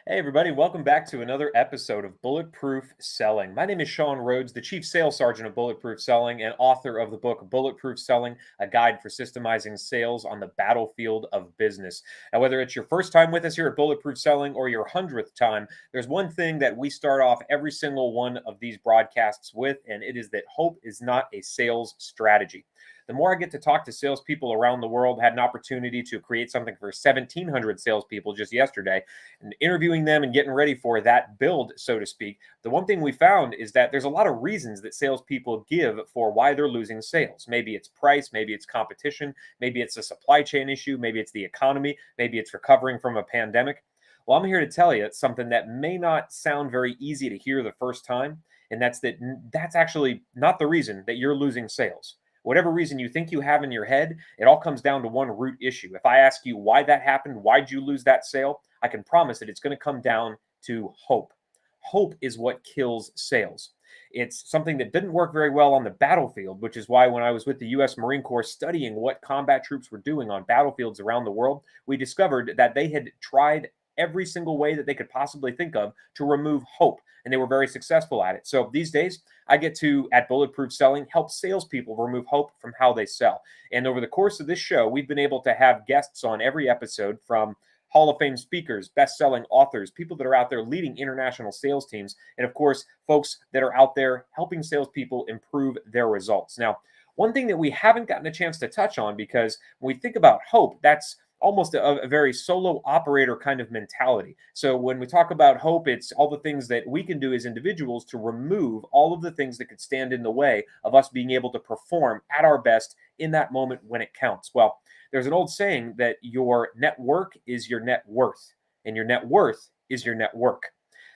Hey, everybody, welcome back to another episode of Bulletproof Selling. My name is Sean Rhodes, the Chief Sales Sergeant of Bulletproof Selling and author of the book Bulletproof Selling, a guide for systemizing sales on the battlefield of business. Now, whether it's your first time with us here at Bulletproof Selling or your 100th time, there's one thing that we start off every single one of these broadcasts with, and it is that hope is not a sales strategy. The more I get to talk to salespeople around the world, had an opportunity to create something for 1,700 salespeople just yesterday, and interviewing them and getting ready for that build, so to speak. The one thing we found is that there's a lot of reasons that salespeople give for why they're losing sales. Maybe it's price, maybe it's competition, maybe it's a supply chain issue, maybe it's the economy, maybe it's recovering from a pandemic. Well, I'm here to tell you something that may not sound very easy to hear the first time, and that's actually not the reason that you're losing sales. Whatever reason you think you have in your head, it all comes down to one root issue. If I ask you why that happened, why'd you lose that sale, I can promise that it's going to come down to hope. Hope is what kills sales. It's something that didn't work very well on the battlefield, which is why when I was with the U.S. Marine Corps studying what combat troops were doing on battlefields around the world, we discovered that they had tried every single way that they could possibly think of to remove hope, and they were very successful at it. So these days, I get to, at Bulletproof Selling, help salespeople remove hope from how they sell. And over the course of this show, we've been able to have guests on every episode from Hall of Fame speakers, best-selling authors, people that are out there leading international sales teams, and of course, folks that are out there helping salespeople improve their results. Now, one thing that we haven't gotten a chance to touch on, because when we think about hope, that's almost a very solo operator kind of mentality. So when we talk about hope, it's all the things that we can do as individuals to remove all of the things that could stand in the way of us being able to perform at our best in that moment when it counts. Well, there's an old saying that your network is your net worth, and your net worth is your network.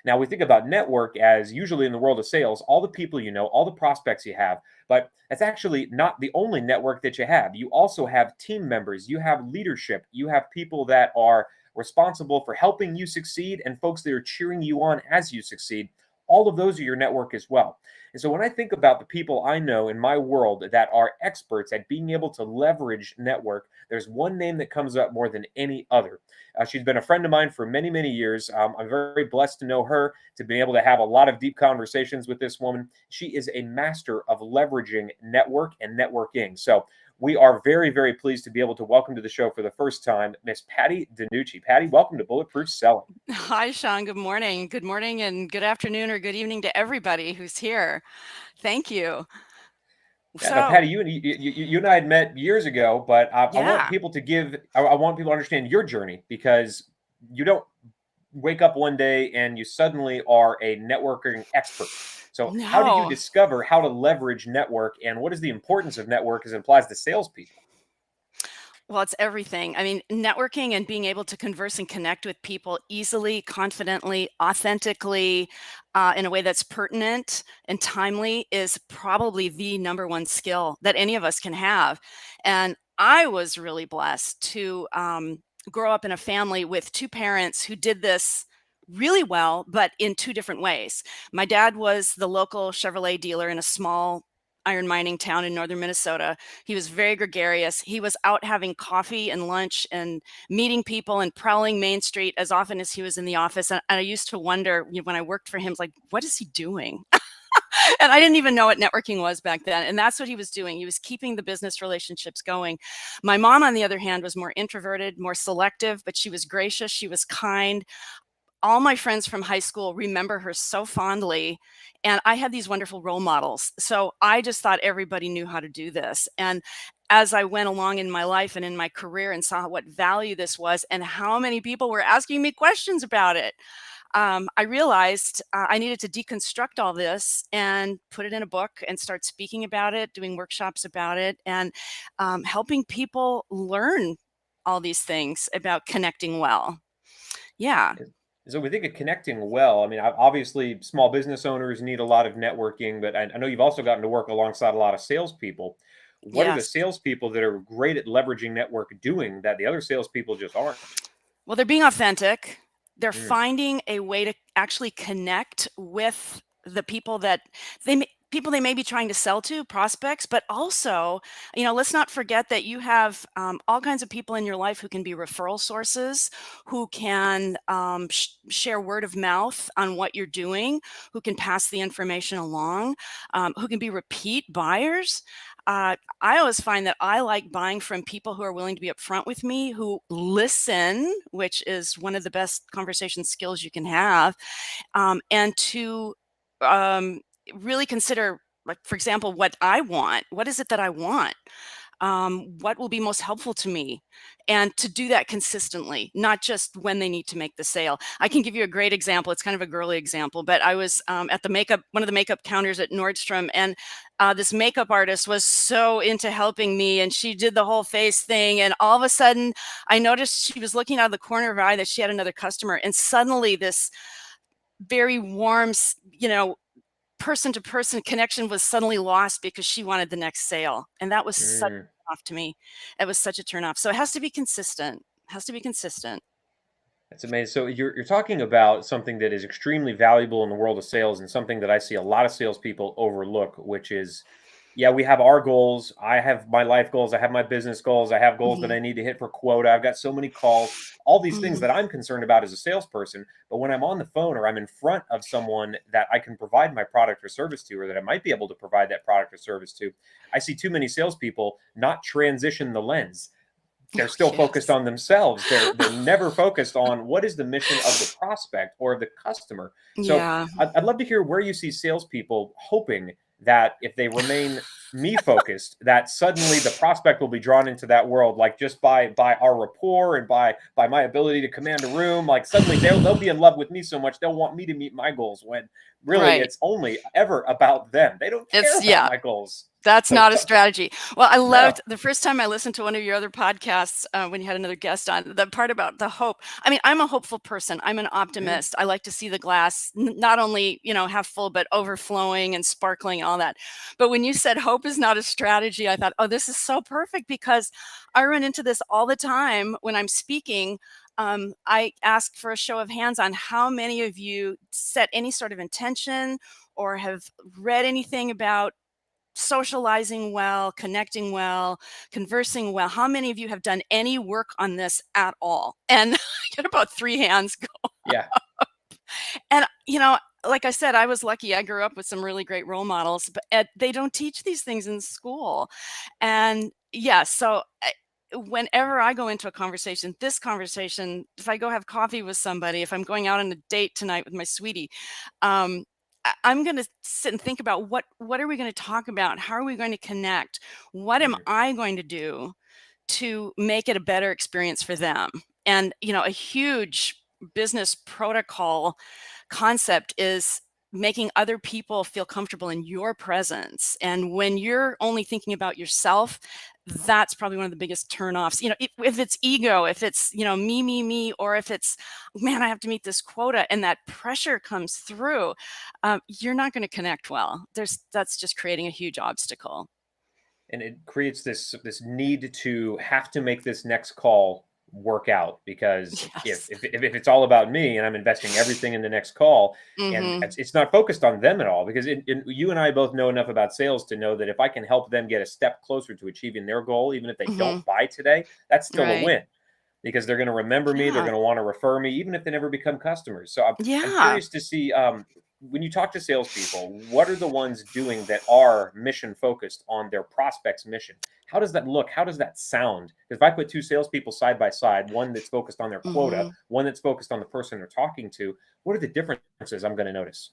Now, we think about network as usually in the world of sales, all the people you know, all the prospects you have, but that's actually not the only network that you have. You also have team members, you have leadership, you have people that are responsible for helping you succeed and folks that are cheering you on as you succeed. All of those are your network as well. And so when I think about the people I know in my world that are experts at being able to leverage network, there's one name that comes up more than any other. She's been a friend of mine for many, many years. I'm very blessed to know her, to be able to have a lot of deep conversations with this woman. She is a master of leveraging network and networking. So we are very, very pleased to be able to welcome to the show for the first time, Miss Patti DeNucci. Patti, welcome to Bulletproof Selling. Hi, Sean. Good morning. Good morning and good afternoon or good evening to everybody who's here. Thank you. Yeah, now, So, Patty, you and I had met years ago, but I want yeah, people to I want people to understand your journey, because you don't wake up one day and you suddenly are a networking expert. So, how did you no. discover how to leverage network, and what is the importance of network as it applies to salespeople? Well, it's everything. I mean, networking and being able to converse and connect with people easily, confidently, authentically, in a way that's pertinent and timely is probably the number one skill that any of us can have. And I was really blessed to grow up in a family with two parents who did this really well, but in two different ways. My dad was the local Chevrolet dealer in a small iron mining town in northern Minnesota. He was very gregarious. He was out having coffee and lunch and meeting people and prowling Main Street as often as he was in the office. And I used to wonder, when I worked for him, like, what is he doing? And I didn't even know what networking was back then. And that's what he was doing. He was keeping the business relationships going. My mom, on the other hand, was more introverted, more selective, but she was gracious. She was kind. All my friends from high school remember her so fondly, and I had these wonderful role models. So I just thought everybody knew how to do this. And as I went along in my life and in my career and saw what value this was and how many people were asking me questions about it, I realized I needed to deconstruct all this and put it in a book and start speaking about it, doing workshops about it, and helping people learn all these things about connecting well. Yeah. So we think of connecting well. I mean, obviously, small business owners need a lot of networking, but I know you've also gotten to work alongside a lot of salespeople. What are the Yes. salespeople that are great at leveraging network doing that the other salespeople just aren't? Well, they're being authentic. They're Mm, finding a way to actually connect with the people that they may. people they may be trying to sell to, prospects, but also, let's not forget that you have all kinds of people in your life who can be referral sources, who can share word of mouth on what you're doing, who can pass the information along, who can be repeat buyers. I always find that I like buying from people who are willing to be upfront with me, who listen, which is one of the best conversation skills you can have, and to um, really consider, like, for example, what I want. What is it that I want? What will be most helpful to me? And to do that consistently, not just when they need to make the sale. I can give you a great example. It's kind of a girly example, but I was at one of the makeup counters at Nordstrom, and this makeup artist was so into helping me, and she did the whole face thing. And all of a sudden, I noticed she was looking out of the corner of her eye that she had another customer, and suddenly this very warm, person to person connection was suddenly lost because she wanted the next sale. And that was such Mm. a off to me. It was such a turn off. So it has to be consistent. Has to be consistent. That's amazing. So you're talking about something that is extremely valuable in the world of sales, and something that I see a lot of salespeople overlook, which is, yeah, we have our goals. I have my life goals. I have my business goals. I have goals that Hmm. I need to hit for quota. I've got so many calls, all these things Hmm. that I'm concerned about as a salesperson. But when I'm on the phone or I'm in front of someone that I can provide my product or service to, or that I might be able to provide that product or service to, I see too many salespeople not transition the lens. They're Oh, still focused yes. on themselves. They're never focused on what is the mission of the prospect or of the customer. So Yeah. I'd love to hear where you see salespeople hoping that if they remain me focused, that suddenly the prospect will be drawn into that world, like just by our rapport and by my ability to command a room. Like suddenly they'll be in love with me so much they'll want me to meet my goals, when really Right. it's only ever about them. They don't care It's, about yeah. my goals. That's So not a strategy. Well, I no. loved the first time I listened to one of your other podcasts, when you had another guest on, the part about the hope. I mean, I'm a hopeful person. I'm an Mhm. optimist. I like to see the glass not only, half full, but overflowing and sparkling and all that. But when you said hope is not a strategy, I thought, oh, this is so perfect, because I run into this all the time when I'm speaking. I ask for a show of hands on how many of you set any sort of intention or have read anything about socializing well, connecting well, conversing well. How many of you have done any work on this at all? And I get about 3 hands go. Yeah. And, like I said, I was lucky. I grew up with some really great role models, but they don't teach these things in school. And yeah, so whenever I go into a conversation, this conversation, if I go have coffee with somebody, if I'm going out on a date tonight with my sweetie, um, I'm going to sit and think about what are we going to talk about? How are we going to connect? What am Mhm. I going to do to make it a better experience for them? And a huge business protocol concept is making other people feel comfortable in your presence. And when you're only thinking about yourself, that's probably one of the biggest turnoffs. If it's ego, if it's, me, or if it's, man, I have to meet this quota, and that pressure comes through, you're not going to connect well. That's just creating a huge obstacle. And it creates this need to have to make this next call work out, because if Yes. if, if if it's all about me and I'm investing everything in the next call, and Hmm. it's not focused on them at all, because you and I both know enough about sales to know that if I can help them get a step closer to achieving their goal, even if they Hmm. don't buy today, that's still a Right. win, because they're going to remember me, they're Yeah. going to want to refer me even if they never become customers. So I'm Yeah. curious to see, when you talk to salespeople, what are the ones doing that are mission focused on their prospect's mission? How does that look? How does that sound? Because if I put two salespeople side by side, one that's focused on their quota, Hmm. one that's focused on the person they're talking to, what are the differences I'm going to notice?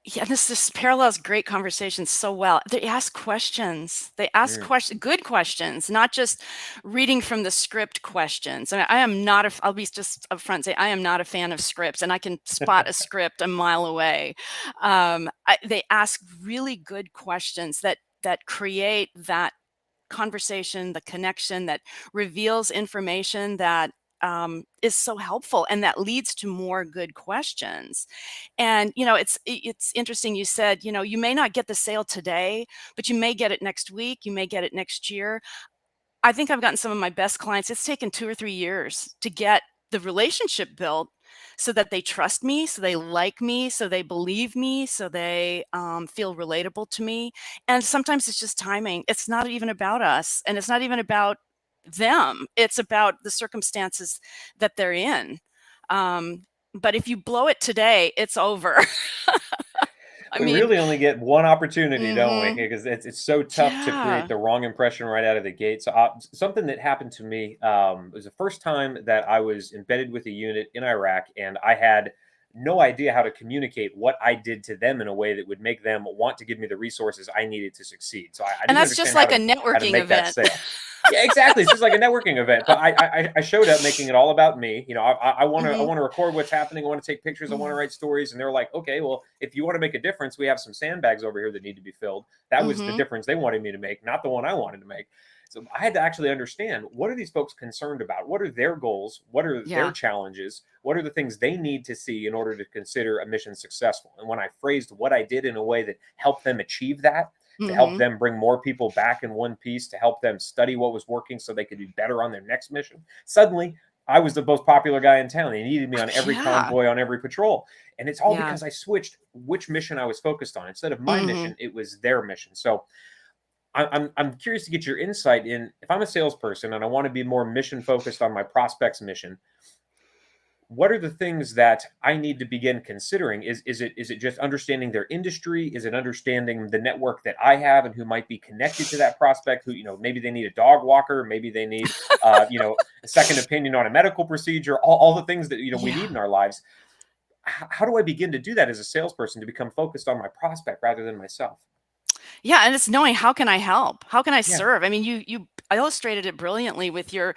Yeah, this parallels great conversations so well. They ask questions. They ask Mm, good questions, not just reading from the script questions. I am not I'll be just upfront and say I am not a fan of scripts, and I can spot a script a mile away. They ask really good questions that create that conversation, the connection that reveals information that is so helpful, and that leads to more good questions. And it's interesting. You said you may not get the sale today, but you may get it next week. You may get it next year. I think I've gotten some of my best clients. It's taken 2 or 3 years to get the relationship built, so that they trust me, so they like me, so they believe me, so they feel relatable to me. And sometimes it's just timing. It's not even about us, and it's not even about them. It's about the circumstances that they're in. But if you blow it today, it's over. I We mean, really only get one opportunity, don't we? mhm. Because it's so tough to create Yeah. the wrong impression right out of the gate. So something that happened to me was the first time that I was embedded with a unit in Iraq, and I had no idea how to communicate what I did to them in a way that would make them want to give me the resources I needed to succeed. So I And didn't that's just understand like a how to networking make that event. sale. Yeah, exactly. It's just like a networking event. But I showed up making it all about me. You know, I want to Mhm. record what's happening. I want to take pictures. I want to Mhm. write stories. And they're like, okay, well, if you want to make a difference, we have some sandbags over here that need to be filled. That was the Mhm. difference they wanted me to make, not the one I wanted to make. So I had to actually understand, what are these folks concerned about? What are their goals? What are their Yeah. challenges? What are the things they need to see in order to consider a mission successful? And when I phrased what I did in a way that helped them achieve that, to help Mhm. them bring more people back in one piece, to help them study what was working so they could be better on their next mission. Suddenly, I was the most popular guy in town. They needed me on every Yeah. convoy, on every patrol. And it's all Yeah. because I switched which mission I was focused on. Instead of my Mhm. mission, it was their mission. So I'm curious to get your insight in, if I'm a salesperson and I want to be more mission focused on my prospect's mission, what are the things that I need to begin considering? Is it just understanding their industry? Is it understanding the network that I have and who might be connected to that prospect? Who, maybe they need a dog walker, maybe they need a second opinion on a medical procedure, all the things that we Yeah. need in our lives. How do I begin to do that as a salesperson to become focused on my prospect rather than myself? Yeah, and it's knowing how can I help? How can I Yeah. serve? I mean, you illustrated it brilliantly with your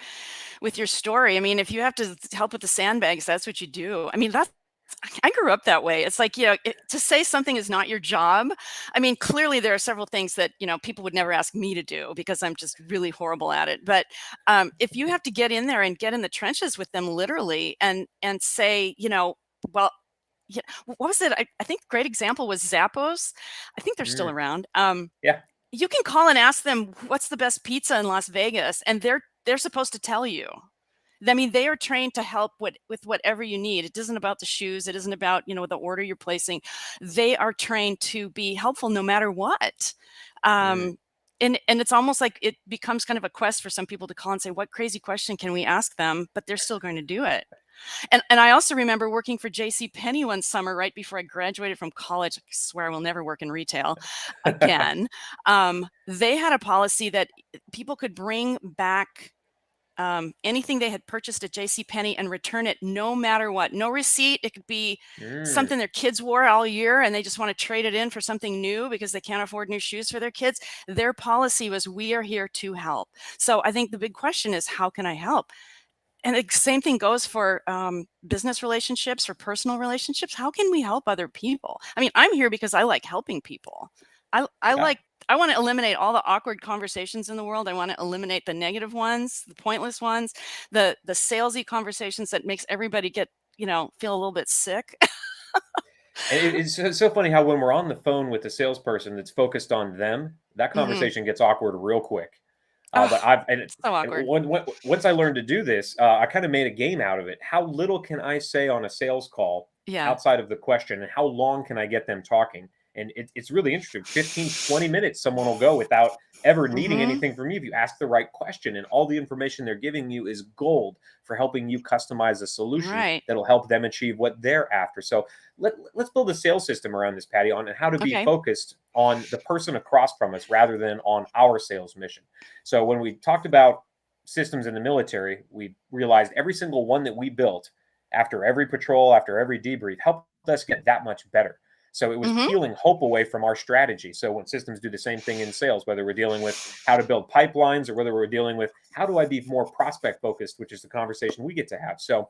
story. I mean, if you have to help with the sandbags, that's what you do. I mean, that's I grew up that way. It's like, to say something is not your job. I mean, clearly there are several things that, people would never ask me to do because I'm just really horrible at it. But if you have to get in there and get in the trenches with them literally and say, well, yeah, what was it? I think great example was Zappos. I think they're still Mm, around. yeah. You can call and ask them what's the best pizza in Las Vegas, and they're supposed to tell you. I mean, they are trained to help with whatever you need. It isn't about the shoes. It isn't about, the order you're placing. They are trained to be helpful no matter what. Mm, Um, and it's almost like it becomes kind of a quest for some people to call and say, what crazy question can we ask them? But they're still going to do it. And I also remember working for J.C. Penney one summer right before I graduated from college. I swear I will never work in retail again. They had a policy that people could bring back anything they had purchased at J.C. Penney and return it no matter what. No receipt. It could be mm, something their kids wore all year and they just want to trade it in for something new because they can't afford new shoes for their kids. Their policy was, we are here to help. So I think the big question is, how can I help? And the same thing goes for business relationships, for personal relationships. How can we help other people? I mean, I'm here because I like helping people. I yeah. like I want to eliminate all the awkward conversations in the world. I want to eliminate the negative ones, the pointless ones, the salesy conversations that makes everybody get, feel a little bit sick. And it's so funny how when we're on the phone with the salesperson that's focused on them, that Hmm. conversation gets awkward real quick. But Oh, I've and, it, so and awkward. once I learned to do this, I kind of made a game out of it. How little can I say on a sales call Yeah. outside of the question, and how long can I get them talking? And it's really interesting. 15, 20 minutes, someone will go without ever needing Hmm. anything from you if you ask the right question. And all the information they're giving you is gold for helping you customize a solution Right. that'll help them achieve what they're after. So let's build a sales system around this, Patty, on how to be Okay. focused on the person across from us rather than on our sales mission. So when we talked about systems in the military, we realized every single one that we built after every patrol, after every debrief, helped us get that much better. So it was Hmm. peeling hope away from our strategy. So when systems do the same thing in sales, whether we're dealing with how to build pipelines or whether we're dealing with how do I be more prospect focused, which is the conversation we get to have. So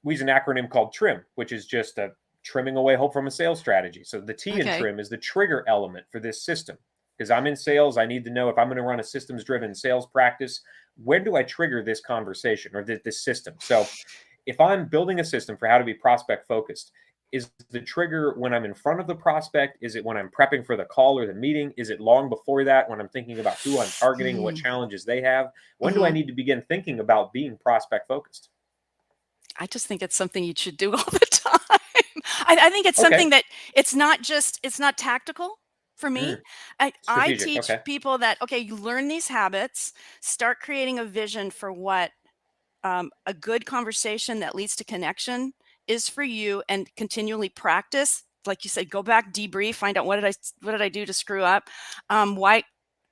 we use an acronym called TRIM, which is just a trimming away hope from a sales strategy. So the T in Okay. TRIM is the trigger element for this system. Because I'm in sales, I need to know if I'm going to run a systems driven sales practice, when do I trigger this conversation or this system? So if I'm building a system for how to be prospect focused, is the trigger when I'm in front of the prospect? Is it when I'm prepping for the call or the meeting? Is it long before that when I'm thinking about who I'm targeting and what Hmm. challenges they have? When do I Hmm. need to begin thinking about being prospect focused? I just think it's something you should do all the time. I think it's Okay. something that it's not tactical for me. Mm, I strategic. teach Okay. people that, okay, you learn these habits, start creating a vision for what a good conversation that leads to connection is for you, and continually practice. Like you said, go back, debrief, find out what did I do to screw up? Why,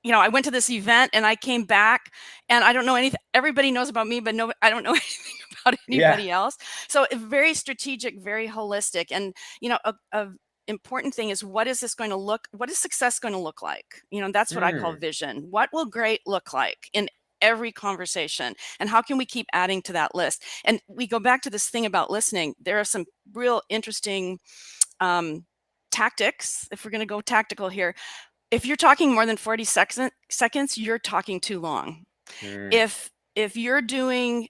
I went to this event and I came back and I don't know anything. Everybody knows about me, but no, I don't know anything about Yeah. anybody else. So very strategic, very holistic. And a important thing is, what is success going to look like? That's what I call Mm, vision. What will great look like in every conversation, and how can we keep adding to that list? And we go back to this thing about listening. There are some real interesting tactics, if we're going to go tactical here. If you're talking more than 40 seconds, you're talking too long. mm, If you're doing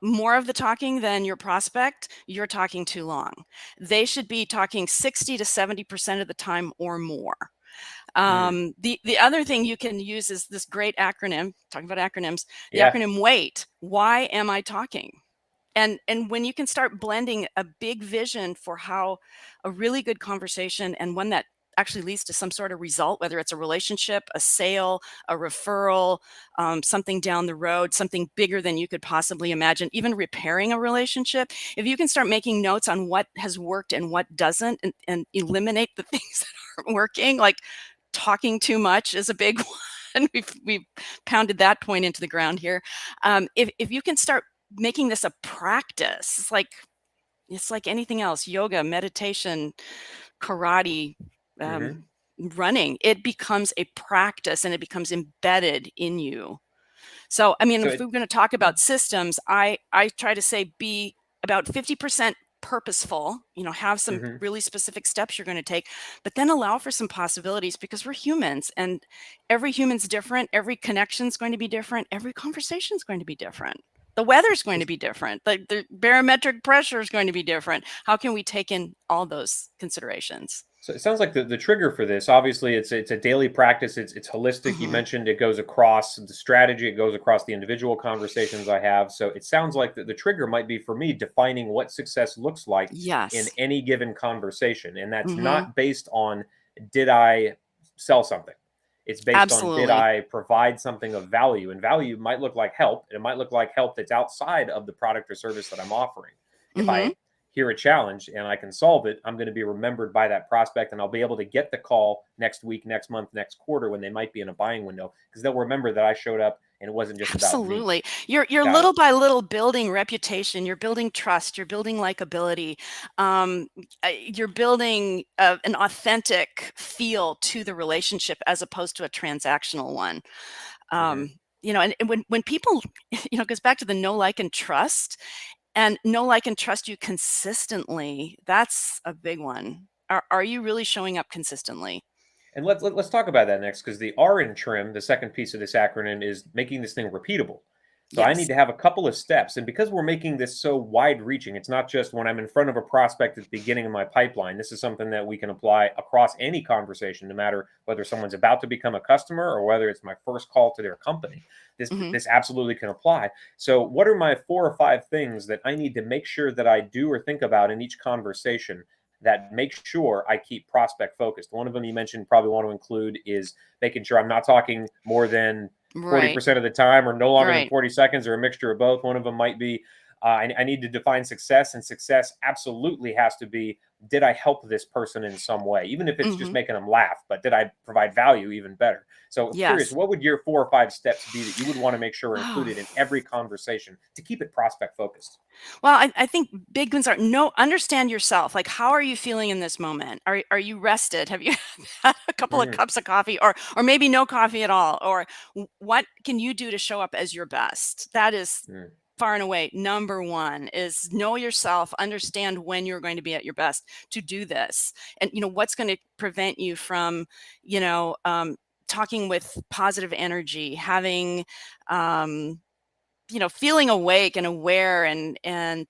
more of the talking than your prospect, you're talking too long. They should be talking 60 to 70% of the time or more. mm. The other thing you can use is this great acronym. Talking about acronyms, the Yeah. acronym WAIT. Why am I talking? And when you can start blending a big vision for how a really good conversation, and one that actually leads to some sort of result, whether it's a relationship, a sale, a referral, something down the road, something bigger than you could possibly imagine, even repairing a relationship. If you can start making notes on what has worked and what doesn't, and eliminate the things that aren't working, like talking too much is a big one. We've pounded that point into the ground here. If you can start making this a practice, it's like anything else: yoga, meditation, karate, Hmm. running. It becomes a practice and it becomes embedded in you. So, I mean, So if it, we're going to talk yeah. about systems, I try to say be about 50% purposeful, have some Hmm. really specific steps you're going to take, but then allow for some possibilities, because we're humans and every human's different. Every connection's going to be different. Every conversation's going to be different. The weather's going to be different. The barometric pressure is going to be different. How can we take in all those considerations? So it sounds like the trigger for this, obviously, it's a daily practice. It's holistic. You Hmm. mentioned it goes across the strategy, it goes across the individual conversations I have. So it sounds like the trigger might be for me defining what success looks like in Yes. any given conversation. And that's Hmm. not based on did I sell something? It's based on did Absolutely. I provide something of value? And value might look like help. And it might look like help that's outside of the product or service that I'm offering. If Hmm. I hear a challenge and I can solve it, I'm going to be remembered by that prospect, and I'll be able to get the call next week, next month, next quarter when they might be in a buying window, because they'll remember that I showed up and it wasn't just about me. Absolutely. You're Got it. little by little building reputation, you're building trust, you're building likability. You're building an authentic feel to the relationship as opposed to a transactional one. Hmm. Um, and when people, it goes back to the know, like, and trust, and know, like, and trust you consistently. That's a big one. Are you really showing up consistently? And let's talk about that next, because the R in trim, the second piece of this acronym, is making this thing repeatable. So I need Yes. to have a couple of steps, and because we're making this so wide-reaching, it's not just when I'm in front of a prospect at the beginning of my pipeline. This is something that we can apply across any conversation, no matter whether someone's about to become a customer or whether it's my first call to their company. This Hmm. this absolutely can apply. So, what are my 4 or 5 things that I need to make sure that I do or think about in each conversation that make sure I keep prospect focused? One of them you mentioned probably want to include is making sure I'm not talking more than Right. 40% of the time or no longer than Right. 40 seconds, or a mixture of both. One of them might be I need to define success, and success absolutely has to be, did I help this person in some way, even if it's just Hmm. making them laugh, but did I provide value? Even better. So I'm curious, Yes. what would your 4 or 5 steps be that you would want to make sure are Oh. included in every conversation to keep it prospect focused? Well, I think big ones are, no, understand yourself. Like, how are you feeling in this moment? Are you rested? Have you had a couple of Mm, cups of coffee, or maybe no coffee at all? Or what can you do to show up as your best? That is mm, far and away number one, is know yourself, understand when you're going to be at your best to do this. And what's going to prevent you from, you know, um, talking with positive energy, having, um, feeling awake and aware and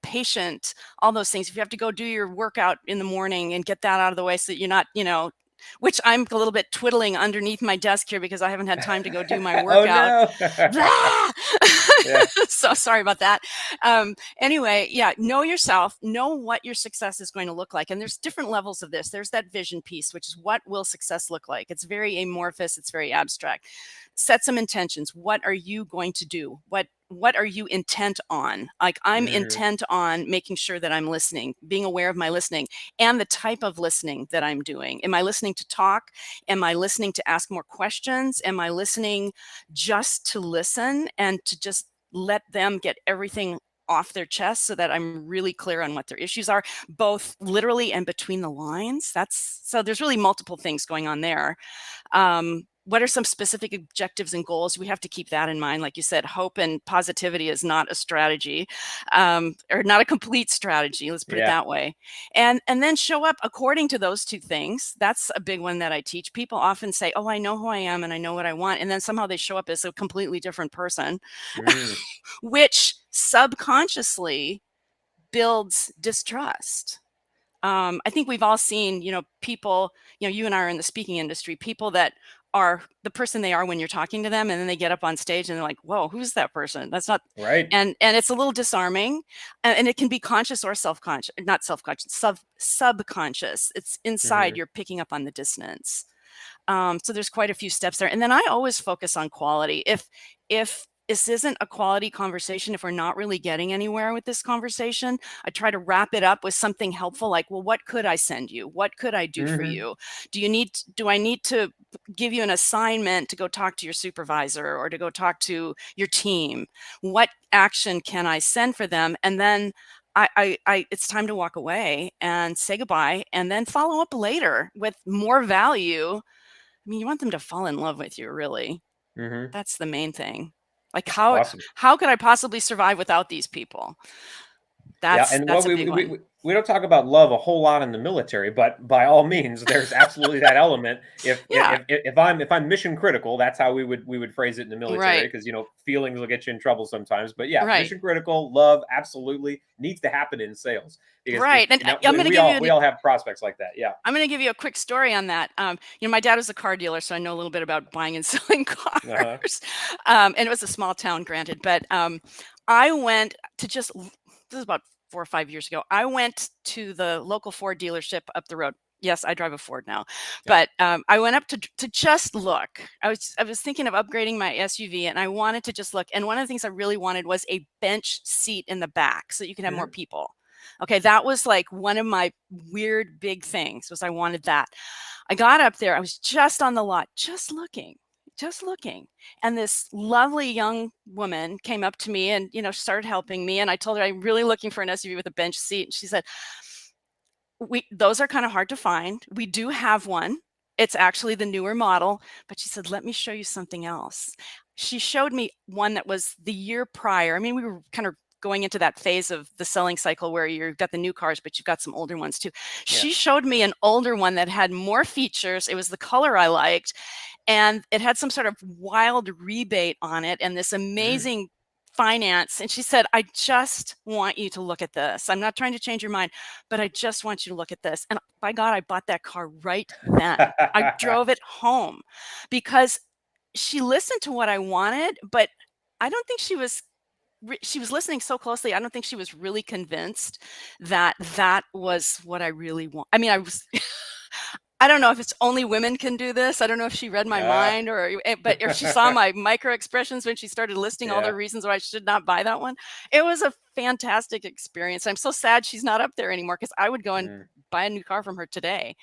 patient, all those things. If you have to go do your workout in the morning and get that out of the way so that you're not, which I'm a little bit twiddling underneath my desk here because I haven't had time to go do my oh workout. no. Blah! Yeah. So sorry about that. Anyway, yeah, know yourself, know what your success is going to look like. And there's different levels of this. There's that vision piece, which is what will success look like? It's very amorphous. It's very abstract. Set some intentions. What are you going to do? What are you intent on? Like, I'm intent on making sure that I'm listening, being aware of my listening and the type of listening that I'm doing. Am I listening to talk? Am I listening to ask more questions? Am I listening just to listen and to just let them get everything off their chest so that I'm really clear on what their issues are, both literally and between the lines? So there's really multiple things going on there. What are some specific objectives and goals? We have to keep that in mind. Like you said, hope and positivity is not a strategy, or not a complete strategy. Let's put it that way. And then show up according to those two things. That's a big one that I teach. People often say, oh, I know who I am and I know what I want. And then somehow they show up as a completely different person, which subconsciously builds distrust. I think we've all seen, people, you and I are in the speaking industry, people that are the person they are when you're talking to them, and then they get up on stage and they're like, whoa, who's that person? That's not right. And it's a little disarming, and it can be conscious or self-conscious, not self-conscious, subconscious. It's inside, you're picking up on the dissonance. So there's quite a few steps there. And then I always focus on quality. If this isn't a quality conversation, if we're not really getting anywhere with this conversation, I try to wrap it up with something helpful, like, well, what could I send you? What could I do for you? Do I need to give you an assignment to go talk to your supervisor or to go talk to your team? What action can I send for them? And then it's time to walk away and say goodbye, and then follow up later with more value. I mean, you want them to fall in love with you, really. That's the main thing. Like, how could I possibly survive without these people? That's a big one. We don't talk about love a whole lot in the military, but by all means, there's absolutely that element. If I'm mission critical, that's how we would phrase it in the military, because feelings will get you in trouble sometimes. But mission critical, love absolutely needs to happen in sales, because we all have prospects like that. Yeah, I'm going to give you a quick story on that. My dad was a car dealer, so I know a little bit about buying and selling cars. And it was a small town, granted, but I went to this is about 4 or 5 years ago. I went to the local Ford dealership up the road. Yes, I drive a Ford now, but I went up to just look. I was thinking of upgrading my SUV, and I wanted to just look. And one of the things I really wanted was a bench seat in the back so that you can have more people. Okay, that was like one of my weird big things, was I wanted that. I got up there. I was just on the lot, just looking. And this lovely young woman came up to me and, started helping me. And I told her, I'm really looking for an SUV with a bench seat. And she said, those are kind of hard to find. We do have one. It's actually the newer model. But she said, let me show you something else. She showed me one that was the year prior. I mean, we were kind of going into that phase of the selling cycle where you've got the new cars, but you've got some older ones too. She showed me an older one that had more features. It was the color I liked. And it had some sort of wild rebate on it and this amazing finance. And she said, I just want you to look at this. I'm not trying to change your mind, but I just want you to look at this. And by God, I bought that car right then. I drove it home because she listened to what I wanted, but I don't think she was listening so closely. I don't think she was really convinced that that was what I really want. I mean, I don't know if it's only women can do this. I don't know if she read my mind but if she saw my micro expressions when she started listing all the reasons why I should not buy that one. It was a fantastic experience. I'm so sad she's not up there anymore, because I would go and buy a new car from her today.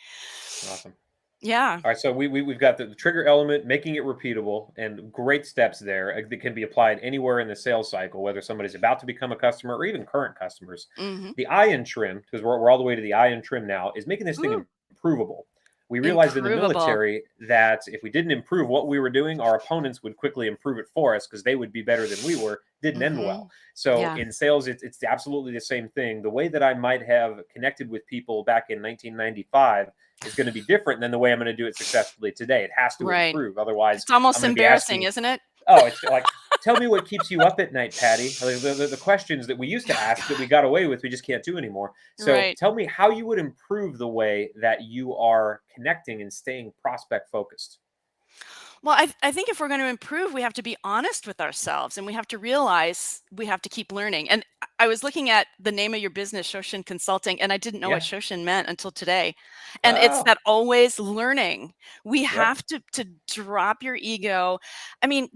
Awesome. Yeah. All right. So we've got the trigger element, making it repeatable, and great steps there that can be applied anywhere in the sales cycle, whether somebody's about to become a customer or even current customers. The eye and trim, because we're all the way to the eye and trim now, is making this thing improvable. We realized in the military that if we didn't improve what we were doing, our opponents would quickly improve it for us because they would be better than we were. Didn't end well. So in sales, it's absolutely the same thing. The way that I might have connected with people back in 1995 is going to be different than the way I'm going to do it successfully today. It has to improve. Otherwise, it's almost embarrassing, isn't it? Oh, it's like, tell me what keeps you up at night, Patti. Like the questions that we used to ask that we got away with, we just can't do anymore. So tell me how you would improve the way that you are connecting and staying prospect focused. Well, I think if we're going to improve, we have to be honest with ourselves and we have to realize we have to keep learning. And I was looking at the name of your business, Shoshin Consulting, and I didn't know what Yeah. Shoshin meant until today. And it's Oh, that always learning. We yep. have to drop your ego. I mean,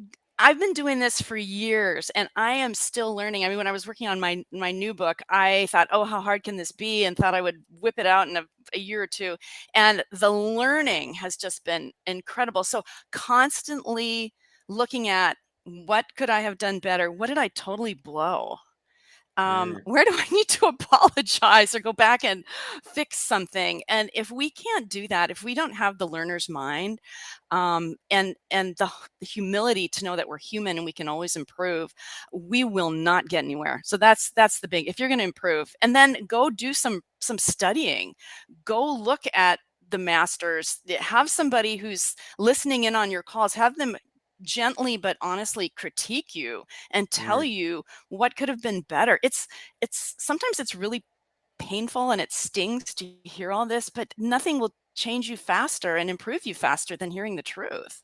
I've been doing this for years and I am still learning. I mean, when I was working on my new book, I thought, oh, how hard can this be? And thought I would whip it out in a year or two. And the learning has just been incredible. So constantly looking at what could I have done better? What did I totally blow? Mm. Where do I need to apologize or go back and fix something? And if we can't do that, if we don't have the learner's mind, and the humility to know that we're human and we can always improve, we will not get anywhere. So that's the big. If you're going to improve, and then go do some studying, go look at the masters, have somebody who's listening in on your calls, have them gently but honestly critique you and tell Mm. you what could have been better. It's sometimes it's really painful and it stings to hear all this, but nothing will change you faster and improve you faster than hearing the truth.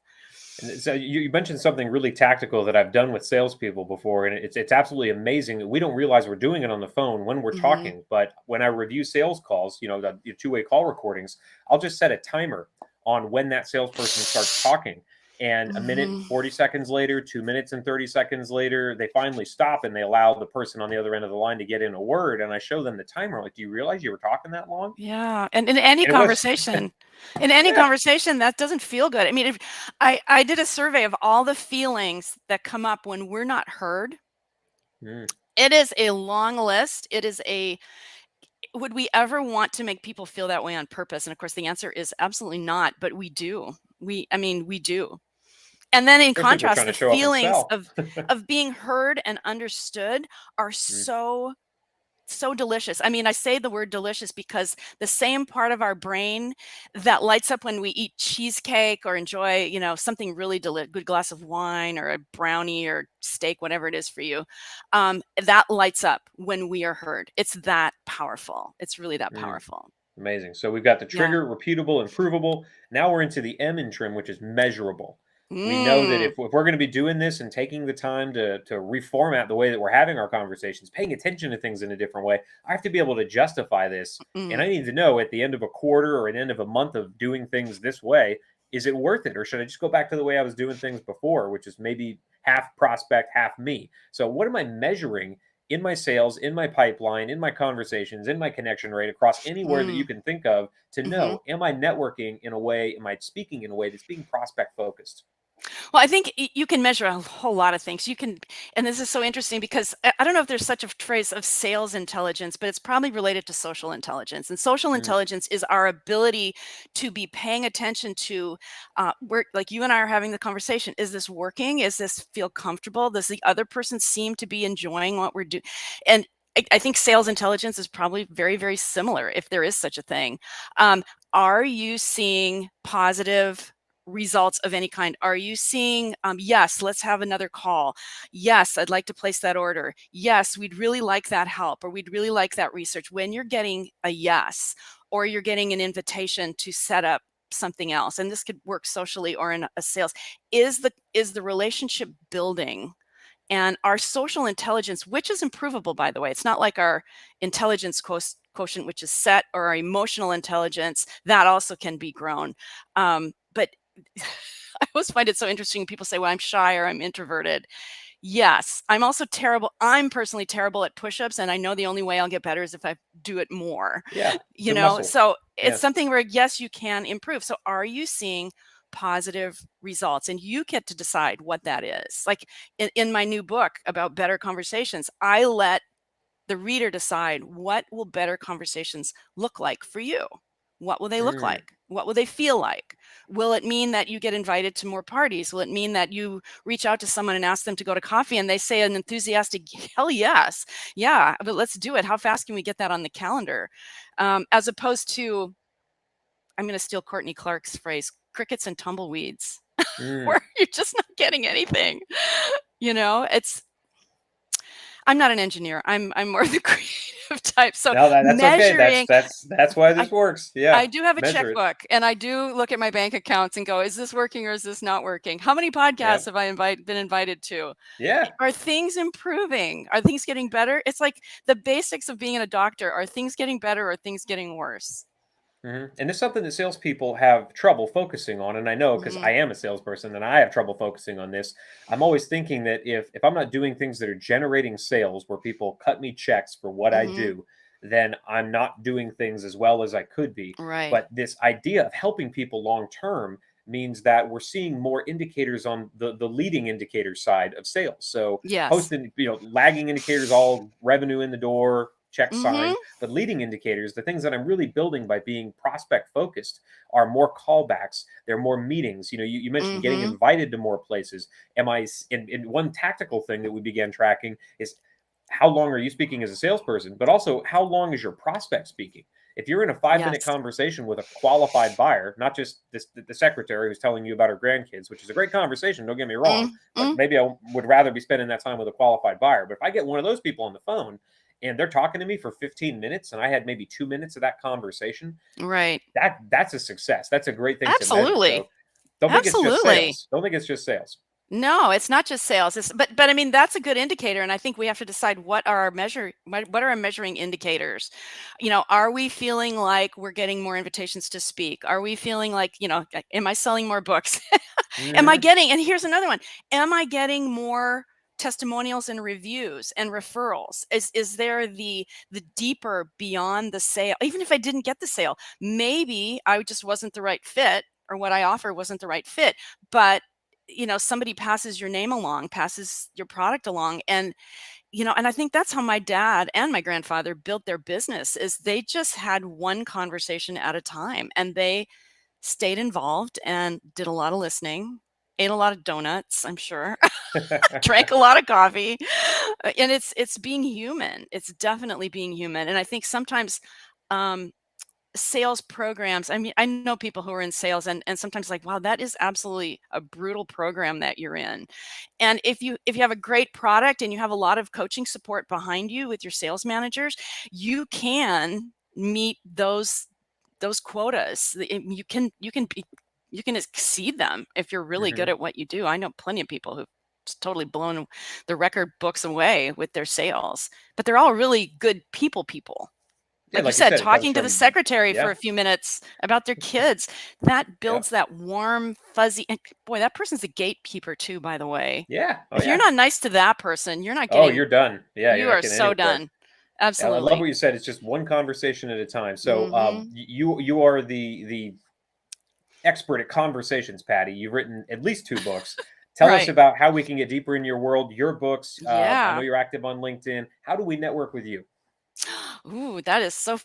And so you mentioned something really tactical that I've done with salespeople before, and it's absolutely amazing. We don't realize we're doing it on the phone when we're Hmm. talking, but when I review sales calls, the two-way call recordings, I'll just set a timer on when that salesperson starts talking. And a minute and Hmm. 40 seconds later, 2 minutes and 30 seconds later, they finally stop and they allow the person on the other end of the line to get in a word. And I show them the timer. I'm like, do you realize you were talking that long? Yeah, and in any And it was, conversation, in any yeah. conversation, that doesn't feel good. I mean, if I did a survey of all the feelings that come up when we're not heard, Mm, it is a long list. It is a Would we ever want to make people feel that way on purpose? And of course, the answer is absolutely not, but we do. I mean, we do. And then in especially if we're contrast, trying the to show up and feelings sell. of being heard and understood are Mm, so delicious. I mean, I say the word delicious because the same part of our brain that lights up when we eat cheesecake or enjoy, something really good glass of wine or a brownie or steak, whatever it is for you, that lights up when we are heard. It's that powerful. It's really that mm. powerful. Amazing. So we've got the Yeah. trigger, repeatable, and provable. Now we're into the M in trim, which is measurable. We know that Mm, if we're going to be doing this and taking the time to reformat the way that we're having our conversations, paying attention to things in a different way, I have to be able to justify this. And mm. I need to know at the end of a quarter or at the end of a month of doing things this way, is it worth it? Or should I just go back to the way I was doing things before, which is maybe half prospect, half me? So, what am I measuring in my sales, in my pipeline, in my conversations, in my connection rate across anywhere that you Mm. can think of to Hmm. know, am I networking in a way, am I speaking in a way that's being prospect focused? Well, I think you can measure a whole lot of things. You can, and this is so interesting because I don't know if there's such a phrase of sales intelligence, but it's probably related to social intelligence. And social Mm, intelligence is our ability to be paying attention to where, like you and I are having the conversation. Is this working? Is this feel comfortable? Does the other person seem to be enjoying what we're doing? And I think sales intelligence is probably very, very similar, if there is such a thing. Um, are you seeing positive results of any kind? Are you seeing, yes, let's have another call. Yes, I'd like to place that order. Yes, we'd really like that help, or we'd really like that research. When you're getting a yes, or you're getting an invitation to set up something else, and this could work socially or in a sales, is the relationship building? And our social intelligence, which is improvable, by the way, it's not like our intelligence quotient, which is set, or our emotional intelligence, that also can be grown. But I always find it so interesting. People say, well, I'm shy or I'm introverted. Yes, I'm also terrible. I'm personally terrible at push-ups, and I know the only way I'll get better is if I do it more. yeah, it's a muscle. So it's Yeah. something where, yes, you can improve. So are you seeing positive results? And you get to decide what that is. Like in my new book about better conversations, I let the reader decide, what will better conversations look like for you? What will they look Mm, like? What will they feel like? Will it mean that you get invited to more parties? Will it mean that you reach out to someone and ask them to go to coffee and they say an enthusiastic hell yes? Yeah, but let's do it. How fast can we get that on the calendar? As opposed to, I'm going to steal Courtney Clark's phrase, crickets and tumbleweeds, mm, where you're just not getting anything. It's I'm not an engineer. I'm more the creative type. So No, that's okay. measuring, That's why I this works. Yeah, I do have a measure it. checkbook, and I do look at my bank accounts and go, is this working or is this not working? How many podcasts Yep. have I been invited to? Yeah. Are things improving? Are things getting better? It's like the basics of being a doctor. Are things getting better or are things getting worse? And it's something that salespeople have trouble focusing on. And I know because Hmm. I am a salesperson and I have trouble focusing on this. I'm always thinking that if I'm not doing things that are generating sales where people cut me checks for what I Hmm. do, then I'm not doing things as well as I could be. Right. But this idea of helping people long term means that we're seeing more indicators on the leading indicator side of sales. So Yes. posting, lagging indicators, all revenue in the door, check Hmm. signed, but leading indicators, the things that I'm really building by being prospect focused, are more callbacks. They're more meetings. You mentioned getting Hmm. invited to more places. In one tactical thing that we began tracking is how long are you speaking as a salesperson, but also how long is your prospect speaking? If you're in a 5 minute Yes. conversation with a qualified buyer, not just the secretary who's telling you about her grandkids, which is a great conversation, don't get me wrong, but Mm-hmm. maybe I would rather be spending that time with a qualified buyer. But if I get one of those people on the phone and they're talking to me for 15 minutes and I had maybe 2 minutes of that conversation, Right. that's a success. That's a great thing to measure. So Absolutely. don't think it's just Absolutely. sales. Don't think it's just sales. No, it's not just sales. But I mean that's a good indicator, and I think we have to decide what are our measuring indicators. Are we feeling like we're getting more invitations to speak? Are we feeling like, am I selling more books? Am I Hmm. getting, and here's another one. Am I getting more testimonials and reviews and referrals? Is there the deeper beyond the sale? Even if I didn't get the sale, maybe I just wasn't the right fit or what I offer wasn't the right fit. But somebody passes your name along, passes your product along, and I think that's how my dad and my grandfather built their business is they just had one conversation at a time and they stayed involved and did a lot of listening, ate a lot of donuts, I'm sure, drank a lot of coffee. And it's being human. It's definitely being human. And I think sometimes um sales programs, I mean, I know people who are in sales and sometimes like, wow, that is absolutely a brutal program that you're in. And if you have a great product and you have a lot of coaching support behind you with your sales managers, you can meet those quotas. You can exceed them if you're really good Hmm. at what you do. I know plenty of people who've just totally blown the record books away with their sales, but they're all really good people. Yeah, Like you like you said, said, it comes talking to the from, secretary for yeah, a few minutes about their kids, that yeah, builds that warm, fuzzy, and boy, that person's a gatekeeper too, by the way. yeah. Oh If you're yeah. not nice to that person, you're not Oh, getting, you're done. Yeah, you're you not are getting so anywhere. done. Yeah, I love Absolutely. what you said. It's just one conversation at a time. So Mhm. you are the expert at conversations, Patty. You've written at least two books. Tell us Right. about how we can get deeper in your world, your books. I know Yeah. you're active on LinkedIn. How do we network with you? Ooh, that is so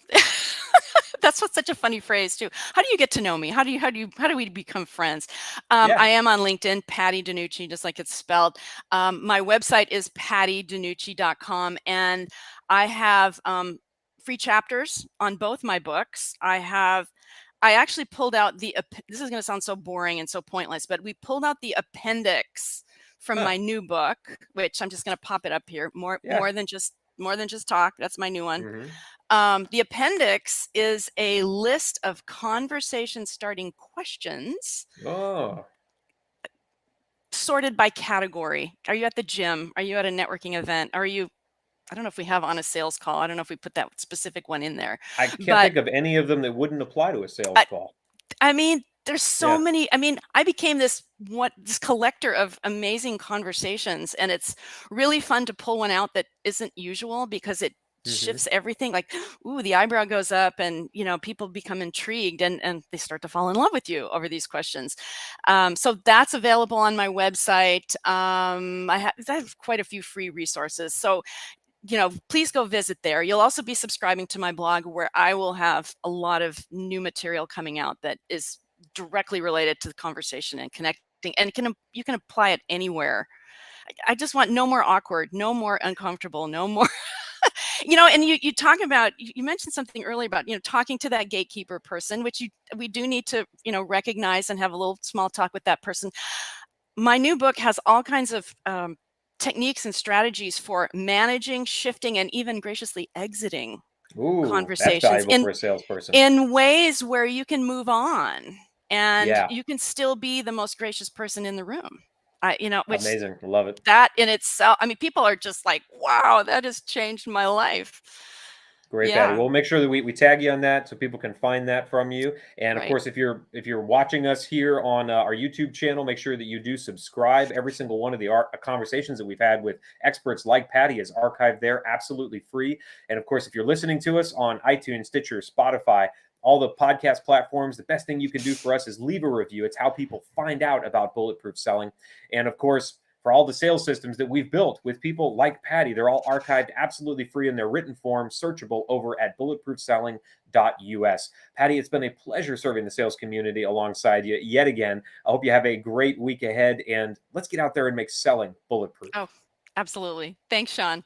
that's what's such a funny phrase too. How do you get to know me? How do we become friends? Yeah. I am on LinkedIn, Patti DeNucci, just like it's spelled. My website is pattidenucci.com, and I have free chapters on both my books. I actually pulled out this is going to sound so boring and so pointless, but we pulled out the appendix from Huh. my new book, which I'm just going to pop it up here. More Yeah. more than just talk. That's my new one. Hmm. The appendix is a list of conversation starting questions Oh, sorted by category. Are you at the gym? Are you at a networking event? I don't know if we have on a sales call. I don't know if we put that specific one in there, I can't but think of any of them that wouldn't apply to a sales I, call. I mean, there's so Yeah. many. I mean, I became this collector of amazing conversations, and it's really fun to pull one out that isn't usual because it Hmm. shifts everything. Like, ooh, the eyebrow goes up, and people become intrigued, and they start to fall in love with you over these questions. So that's available on my website. I have quite a few free resources. So please go visit there. You'll also be subscribing to my blog where I will have a lot of new material coming out that is directly related to the conversation and connecting, and you can apply it anywhere. I just want no more awkward, no more uncomfortable, no more and you talk about, you mentioned something earlier about talking to that gatekeeper person, which we do need to recognize and have a little small talk with that person. My new book has all kinds of techniques and strategies for managing, shifting, and even graciously exiting Ooh, that's conversations valuable for a salesperson. in ways where you can move on and Yeah, you can still be the most gracious person in the room. Which amazing. Love it. that in itself, I mean, people are just like, wow, that has changed my life. Great, Patty. Yeah, We'll make sure that we tag you on that so people can find that from you. And of right. course, if you're watching us here on our YouTube channel, make sure that you do subscribe. Every single one of the conversations that we've had with experts like Patty is archived there, absolutely free. And of course, if you're listening to us on iTunes, Stitcher, Spotify, all the podcast platforms, the best thing you can do for us is leave a review. It's how people find out about bulletproof selling. And of course, for all the sales systems that we've built with people like Patty, they're all archived absolutely free in their written form, searchable over at bulletproofselling.us. Patty, it's been a pleasure serving the sales community alongside you yet again. I hope you have a great week ahead, and let's get out there and make selling bulletproof. Oh, absolutely. Thanks, Sean.